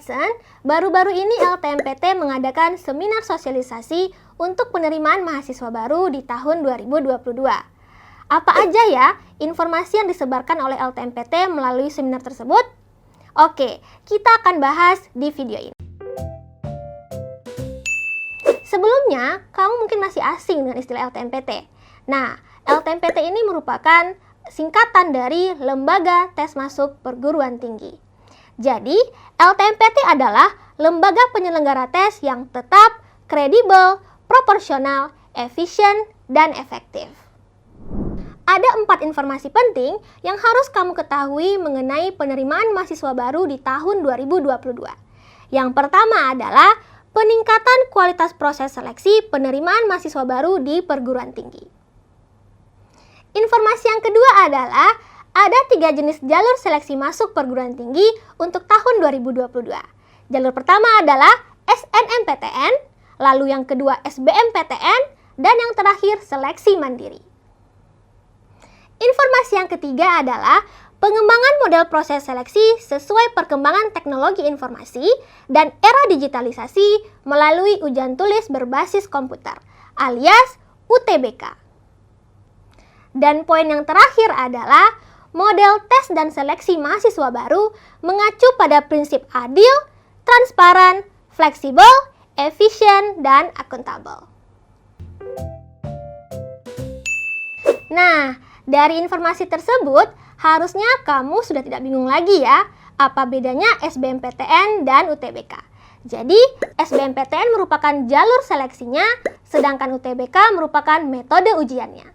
Edson, baru-baru ini LTMPT mengadakan seminar sosialisasi untuk penerimaan mahasiswa baru di tahun 2022. Apa aja ya informasi yang disebarkan oleh LTMPT melalui seminar tersebut? Oke, kita akan bahas di video ini. Sebelumnya, kamu mungkin masih asing dengan istilah LTMPT. Nah, LTMPT ini merupakan singkatan dari Lembaga Tes Masuk Perguruan Tinggi. Jadi, LTMPT adalah lembaga penyelenggara tes yang tetap, kredibel, proporsional, efisien, dan efektif. Ada 4 informasi penting yang harus kamu ketahui mengenai penerimaan mahasiswa baru di tahun 2022. Yang pertama adalah peningkatan kualitas proses seleksi penerimaan mahasiswa baru di perguruan tinggi. Informasi yang kedua adalah ada 3 jenis jalur seleksi masuk perguruan tinggi untuk tahun 2022. Jalur pertama adalah SNMPTN, lalu yang kedua SBMPTN, dan yang terakhir seleksi mandiri. Informasi yang ketiga adalah pengembangan model proses seleksi sesuai perkembangan teknologi informasi dan era digitalisasi melalui ujian tulis berbasis komputer, alias UTBK. Dan poin yang terakhir adalah model tes dan seleksi mahasiswa baru mengacu pada prinsip adil, transparan, fleksibel, efisien, dan akuntabel. Nah, dari informasi tersebut, harusnya kamu sudah tidak bingung lagi ya, apa bedanya SBMPTN dan UTBK. Jadi, SBMPTN merupakan jalur seleksinya, sedangkan UTBK merupakan metode ujiannya.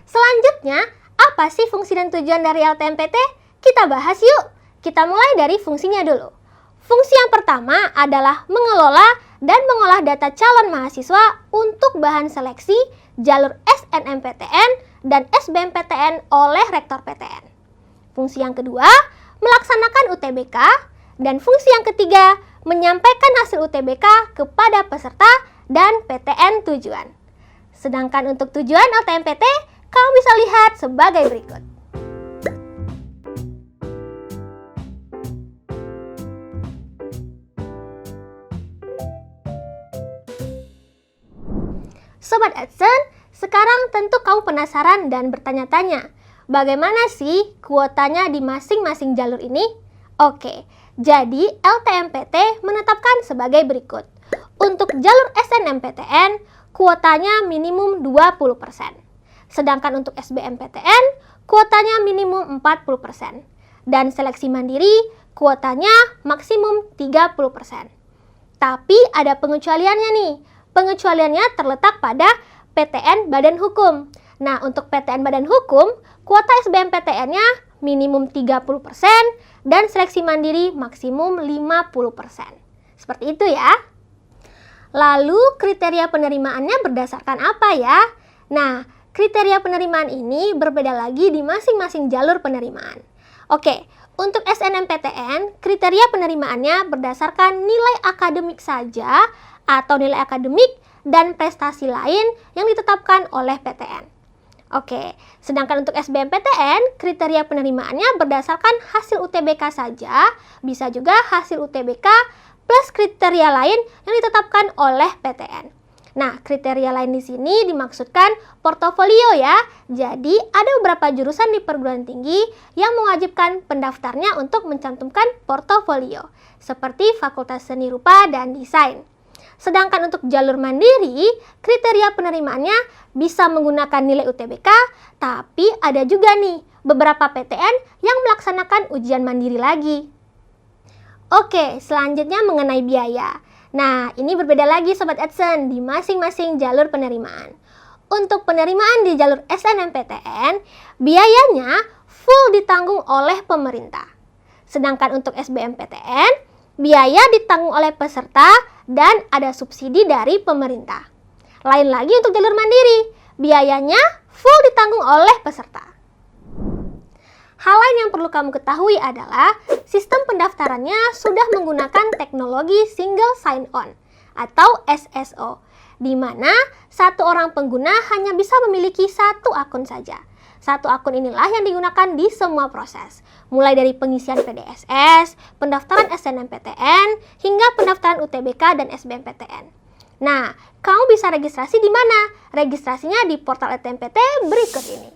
Selanjutnya, apa sih fungsi dan tujuan dari LTMPT? Kita bahas yuk. Kita mulai dari fungsinya dulu. Fungsi yang pertama adalah mengelola dan mengolah data calon mahasiswa untuk bahan seleksi jalur SNMPTN dan SBMPTN oleh Rektor PTN. Fungsi yang kedua, melaksanakan UTBK. Dan fungsi yang ketiga, menyampaikan hasil UTBK kepada peserta dan PTN tujuan. Sedangkan untuk tujuan LTMPT, kamu bisa lihat sebagai berikut. Sobat Edson, sekarang tentu kamu penasaran dan bertanya-tanya, bagaimana sih kuotanya di masing-masing jalur ini? Oke, jadi LTMPT menetapkan sebagai berikut. Untuk jalur SNMPTN, kuotanya minimum 20%. Sedangkan untuk SBMPTN, kuotanya minimum 40%. Dan seleksi mandiri, kuotanya maksimum 30%. Tapi ada pengecualiannya nih. Pengecualiannya terletak pada PTN Badan Hukum. Nah, untuk PTN Badan Hukum, kuota SBMPTN-nya minimum 30% dan seleksi mandiri maksimum 50%. Seperti itu ya. Lalu kriteria penerimaannya berdasarkan apa ya? Nah, kriteria penerimaan ini berbeda lagi di masing-masing jalur penerimaan. Oke, untuk SNMPTN, kriteria penerimaannya berdasarkan nilai akademik saja atau nilai akademik dan prestasi lain yang ditetapkan oleh PTN. Oke, sedangkan untuk SBMPTN, kriteria penerimaannya berdasarkan hasil UTBK saja, bisa juga hasil UTBK plus kriteria lain yang ditetapkan oleh PTN. Nah, kriteria lain di sini dimaksudkan portofolio ya. Jadi, ada beberapa jurusan di perguruan tinggi yang mewajibkan pendaftarnya untuk mencantumkan portofolio, seperti Fakultas Seni Rupa dan Desain. Sedangkan untuk jalur mandiri, kriteria penerimaannya bisa menggunakan nilai UTBK, tapi ada juga nih beberapa PTN yang melaksanakan ujian mandiri lagi. Oke, selanjutnya mengenai biaya. Nah, ini berbeda lagi Sobat Edson di masing-masing jalur penerimaan. Untuk penerimaan di jalur SNMPTN, biayanya full ditanggung oleh pemerintah. Sedangkan untuk SBMPTN, biaya ditanggung oleh peserta dan ada subsidi dari pemerintah. Lain lagi untuk jalur mandiri, biayanya full ditanggung oleh peserta. Hal lain yang perlu kamu ketahui adalah sistem pendaftarannya sudah menggunakan teknologi Single Sign-On atau SSO, di mana satu orang pengguna hanya bisa memiliki satu akun saja. Satu akun inilah yang digunakan di semua proses, mulai dari pengisian PDSS, pendaftaran SNMPTN, hingga pendaftaran UTBK dan SBMPTN. Nah, kamu bisa registrasi di mana? Registrasinya di portal LTMPT berikut ini.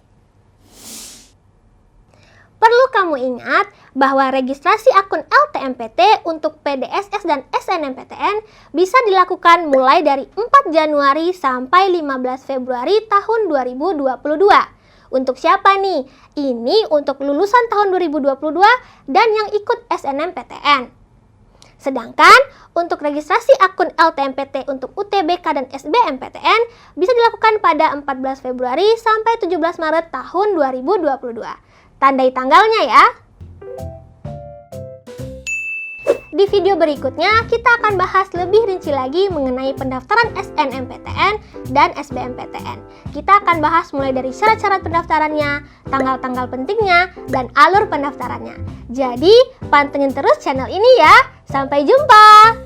Perlu kamu ingat bahwa registrasi akun LTMPT untuk PDSS dan SNMPTN bisa dilakukan mulai dari 4 Januari sampai 15 Februari tahun 2022. Untuk siapa nih? Ini untuk lulusan tahun 2022 dan yang ikut SNMPTN. Sedangkan untuk registrasi akun LTMPT untuk UTBK dan SBMPTN bisa dilakukan pada 14 Februari sampai 17 Maret tahun 2022. Tandai tanggalnya ya. Di video berikutnya, kita akan bahas lebih rinci lagi mengenai pendaftaran SNMPTN dan SBMPTN. Kita akan bahas mulai dari syarat-syarat pendaftarannya, tanggal-tanggal pentingnya, dan alur pendaftarannya. Jadi, pantengin terus channel ini ya. Sampai jumpa!